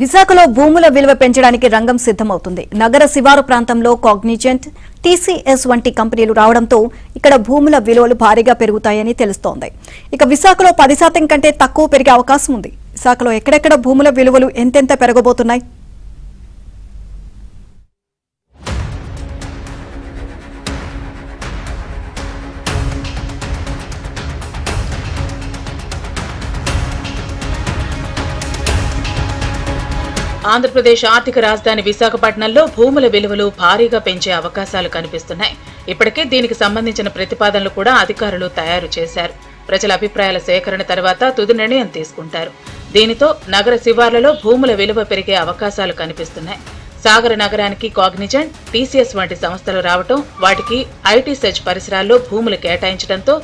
విశాఖలో భూముల విలువ పెంచడానికి రంగం సిద్దమవుతుంది. నగర శివారు ప్రాంతంలో కాగ్నిజెంట్, టీసీఎస్ వంటి కంపెనీలు రావడంతో ఇక్కడ భూముల విలువలు భారీగా పెరుగుతాయని తెలుస్తోంది. ఇక విశాఖలో 10% కంటే తక్కువ పెరిగే అవకాశం ఉంది. విశాఖలో ఎక్కడెక్కడ భూముల విలువలు ఎంతెంత పెరగబోతున్నాయి? ఆంధ్రప్రదేశ్ ఆర్థిక రాజధాని విశాఖపట్నంలో భూముల విలువలు భారీగా పెంచే అవకాశాలు కనిపిస్తున్నాయి. ఇప్పటికే దీనికి సంబంధించిన ప్రతిపాదనలు కూడా అధికారులు తయారు చేశారు. ప్రజల అభిప్రాయాల సేకరణ తర్వాత తుది నిర్ణయం తీసుకుంటారు. దీనితో నగర శివార్లలో భూముల విలువ పెరిగే అవకాశాలు కనిపిస్తున్నాయి. సాగర నగరానికి కాగ్నిజెంట్, టీసీఎస్ వంటి సంస్థలు రావటం, వాటికి ఐటీ సెర్చ్ పరిసరాల్లో భూములు కేటాయించడంతో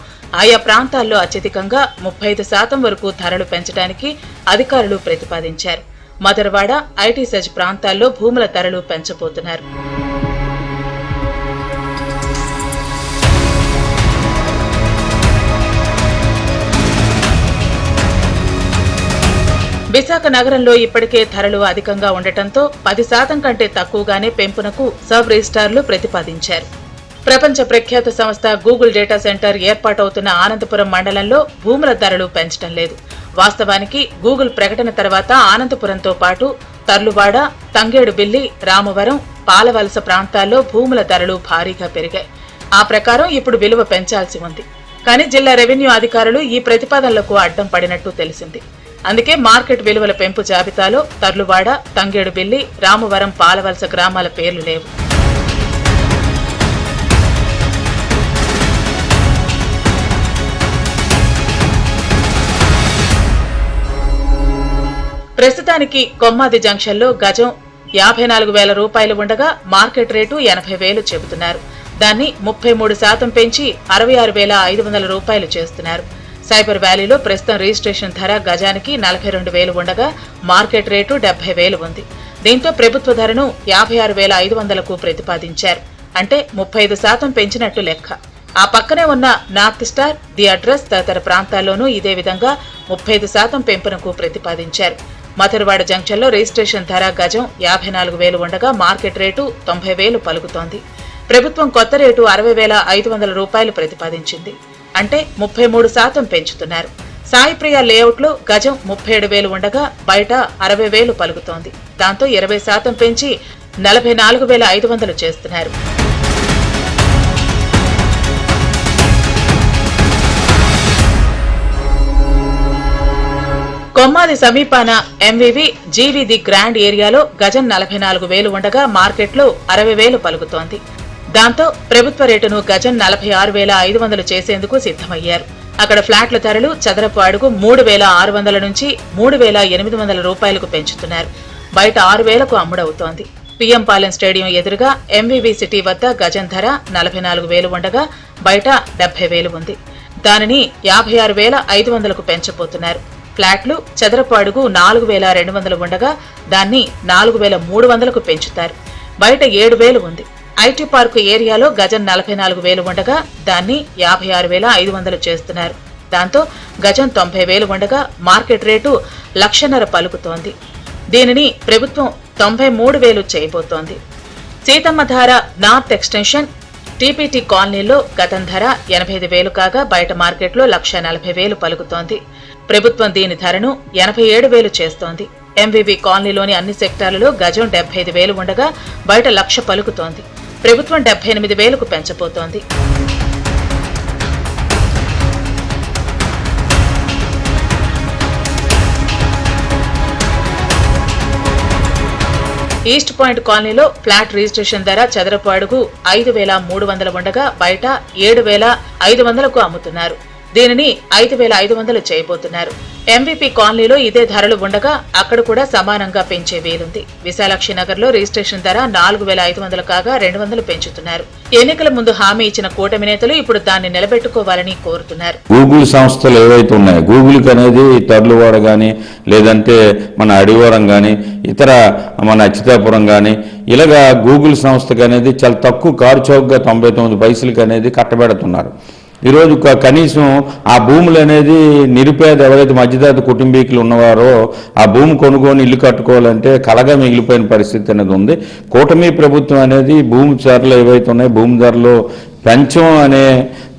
ఆయా ప్రాంతాల్లో అత్యధికంగా 35% వరకు ధరలు పెంచడానికి అధికారులు ప్రతిపాదించారు. మదర్వాడ, ఐటీ సెర్చ్ ప్రాంతాల్లో భూముల ధరలు పెంచబోతున్నారు. విశాఖ నగరంలో ఇప్పటికే ధరలు అధికంగా ఉండటంతో 10% కంటే తక్కువగానే పెంపునకు సబ్ రిజిస్ట్రార్లు ప్రతిపాదించారు. ప్రపంచ ప్రఖ్యాత సంస్థ గూగుల్ డేటా సెంటర్ ఏర్పాటవుతున్న ఆనందపురం మండలంలో భూముల ధరలు పెంచడం లేదు. వాస్తవానికి గూగుల్ ప్రకటన తర్వాత ఆనందపురంతో పాటు తర్లువాడ, తంగేడుబిల్లి, రామవరం, పాలవలస ప్రాంతాల్లో భూముల ధరలు భారీగా పెరిగాయి. ఆ ప్రకారం ఇప్పుడు విలువ పెంచాల్సి ఉంది. కానీ జిల్లా రెవెన్యూ అధికారులు ఈ ప్రతిపాదనలకు అడ్డం పడినట్టు తెలిసింది. అందుకే మార్కెట్ విలువల పెంపు జాబితాలో తర్లువాడ, తంగేడుబిల్లి, రామవరం, పాలవలస గ్రామాల పేర్లు లేవు. ప్రస్తుతానికి కొమ్మాది జంక్షన్లో గజం 54,000 రూపాయలు ఉండగా మార్కెట్ రేటు 80,000 చెబుతున్నారు. దాన్ని 33% పెంచి 66,500 రూపాయలు చేస్తున్నారు. సైబర్ వ్యాలీలో ప్రస్తుతం రిజిస్ట్రేషన్ ధర గజానికి 42,000 ఉండగా మార్కెట్ రేటు 70,000 ఉంది. దీంతో ప్రభుత్వ ధరను 56,500కు ప్రతిపాదించారు. అంటే 35% పెంచినట్టు లెక్క. ఆ పక్కనే ఉన్న నార్త్ స్టార్, ది అడ్రస్ తదితర ప్రాంతాల్లోనూ ఇదే విధంగా 35% పెంపునకు ప్రతిపాదించారు. మధురవాడ జంక్షన్లో రిజిస్ట్రేషన్ ధర గజం 54,000 ఉండగా మార్కెట్ రేటు 90,000 పలుకుతోంది. ప్రభుత్వం కొత్త రేటు 60,500 రూపాయలు ప్రతిపాదించింది. అంటే 33% పెంచుతున్నారు. సాయిప్రియ లేఅవుట్లో గజం 37,000 ఉండగా బయట 60,000 పలుకుతోంది. దాంతో 20% పెంచి 44,500 చేస్తున్నారు. కొమ్మాది సమీపాన ఎంవివి జీవి ది గ్రాండ్ ఏరియాలో గజం 44,000 ఉండగా మార్కెట్లో 60,000 పలుకుతోంది. దాంతో ప్రభుత్వ రేటును గజం 46,500 చేసేందుకు సిద్ధమయ్యారు. అక్కడ ఫ్లాట్ల ధరలు చదరపు అడుగు 3,600 నుంచి 3,800 రూపాయలకు పెంచుతున్నారు. బయట 6,000కు అమ్ముడవుతోంది. పిఎం పాలెం స్టేడియం ఎదురుగా ఎంవివి సిటీ వద్ద గజం ధర 44,000 ఉండగా బయట 70,000 ఉంది. దానిని 56,500కు పెంచబోతున్నారు. ఫ్లాట్లు చదరపు అడుగు 4,200 ఉండగా దాన్ని 4,300కు పెంచుతారు. బయట 7,000 ఉంది. ఐటీ పార్కు ఏరియాలో గజం 44,000 ఉండగా దాన్ని 56,500 చేస్తున్నారు. దాంతో గజం 90,000 ఉండగా మార్కెట్ రేటు 1,50,000 పలుకుతోంది. దీనిని ప్రభుత్వం 93,000 చేయబోతోంది. సీతమ్మధార నార్త్ ఎక్స్టెన్షన్ టీపీటీ కాలనీలో గతం ధర 85,000 కాగా బయట మార్కెట్లో 1,40,000 పలుకుతోంది. ప్రభుత్వం దీని ధరను 87,000 చేస్తోంది. ఎంవివి కాలనీలోని అన్ని సెక్టార్లలో గజం 75,000 ఉండగా బయట 1,00,000 పలుకుతోంది. ప్రభుత్వం 78,000కు పెంచబోతోంది. ఈస్ట్ పాయింట్ కాలనీలో ఫ్లాట్ రిజిస్ట్రేషన్ ధర చదరపు అడుగు 5,300 ఉండగా బయట 7,500కు అమ్ముతున్నారు. దీనిని 5,500 చేయబోతున్నారు. ఎంవిపి కాలనీలో ఇదే ధరలు ఉండగా అక్కడ కూడా సమానంగా పెంచే వీలుంది. విశాలాక్షి నగర్ లో రిజిస్ట్రేషన్ ధర 4,500 కాగా 200 పెంచుతున్నారు. ఎన్నికల ముందు హామీ ఇచ్చిన కూటమి నేతలు ఇప్పుడు దాన్ని నిలబెట్టుకోవాలని కోరుతున్నారు. గూగుల్ సంస్థలు ఏవైతే ఉన్నాయో గూగుల్ అనేది తర్లువాడ గానీ లేదంటే మన అడివరం గానీ ఇతర మన అచ్యుతాపురం గానీ ఇలాగా గూగుల్ సంస్థకు అనేది చాలా తక్కువ కారు చౌకగా 99 పైసలకి అనేది కట్టబెడుతున్నారు. ఈరోజు కనీసం ఆ భూములు అనేది నిరుపేద ఎవరైతే మధ్యతరగతి కుటుంబీకులు ఉన్నవారో ఆ భూమి కొనుగోని ఇల్లు కట్టుకోవాలంటే కలగా మిగిలిపోయిన పరిస్థితి అనేది ఉంది. కూటమి ప్రభుత్వం అనేది భూమి ధరలు ఏవైతే ఉన్నాయో భూమి ధరలు పెంచం అనే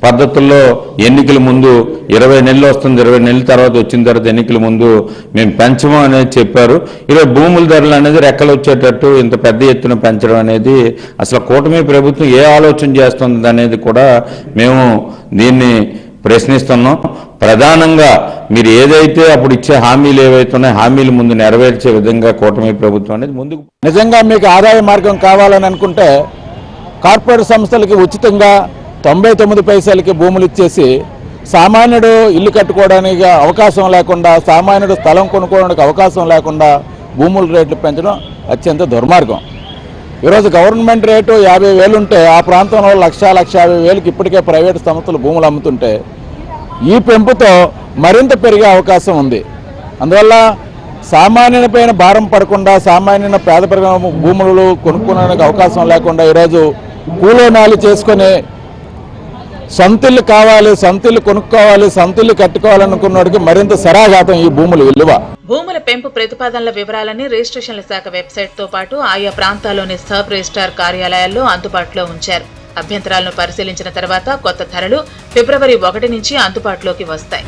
పద్ధతుల్లో ఎన్నికల ముందు 20 నెలలు వస్తుంది, 20 నెలల తర్వాత వచ్చిన తర్వాత ఎన్నికల ముందు మేము పెంచము అనేది చెప్పారు. ఈరోజు భూముల ధరలు అనేది రెక్కలు వచ్చేటట్టు ఇంత పెద్ద ఎత్తున పెంచడం అనేది అసలు కూటమి ప్రభుత్వం ఏ ఆలోచన చేస్తుంది అనేది కూడా మేము దీన్ని ప్రశ్నిస్తున్నాం. ప్రధానంగా మీరు ఏదైతే అప్పుడు ఇచ్చే హామీలు ఏవైతే ఉన్నాయో హామీలు ముందు నెరవేర్చే విధంగా కూటమి ప్రభుత్వం అనేది ముందుకు. నిజంగా మీకు ఆదాయ మార్గం కావాలని అనుకుంటే కార్పొరేట్ సంస్థలకి ఉచితంగా 99 పైసలకి భూములు ఇచ్చేసి సామాన్యుడు ఇల్లు కట్టుకోవడానికి అవకాశం లేకుండా, సామాన్యుడు స్థలం కొనుక్కోవడానికి అవకాశం లేకుండా భూముల రేట్లు పెంచడం అత్యంత దుర్మార్గం. ఈరోజు గవర్నమెంట్ రేటు 50,000 ఉంటే ఆ ప్రాంతంలో 1,50,000 ఇప్పటికే ప్రైవేటు సంస్థలు భూములు అమ్ముతుంటే ఈ పెంపుతో మరింత పెరిగే అవకాశం ఉంది. అందువల్ల సామాన్యుని పైన భారం పడకుండా, సామాన్యుని పేద భూములు కొనుక్కోవడానికి అవకాశం లేకుండా ఈరోజు కూలోనాలు చేసుకొని సొంతిల్లు కావాలి, సొంతిల్లు కొనుక్కోవాలి, సొంతిల్లు కట్టుకోవాలనుకున్నోడికి మరింత సరాఘాతం ఈ భూముల విలువ. భూముల పెంపు ప్రతిపాదనల వివరాలని రిజిస్ట్రేషన్ల శాఖ వెబ్సైట్ తో పాటు ఆయా ప్రాంతాల్లోని సబ్ రిజిస్ట్రార్ కార్యాలయాల్లో అందుబాటులో ఉంచారు. అభ్యంతరాలను పరిశీలించిన తర్వాత కొత్త ధరలు ఫిబ్రవరి 1 నుంచి అందుబాటులోకి వస్తాయి.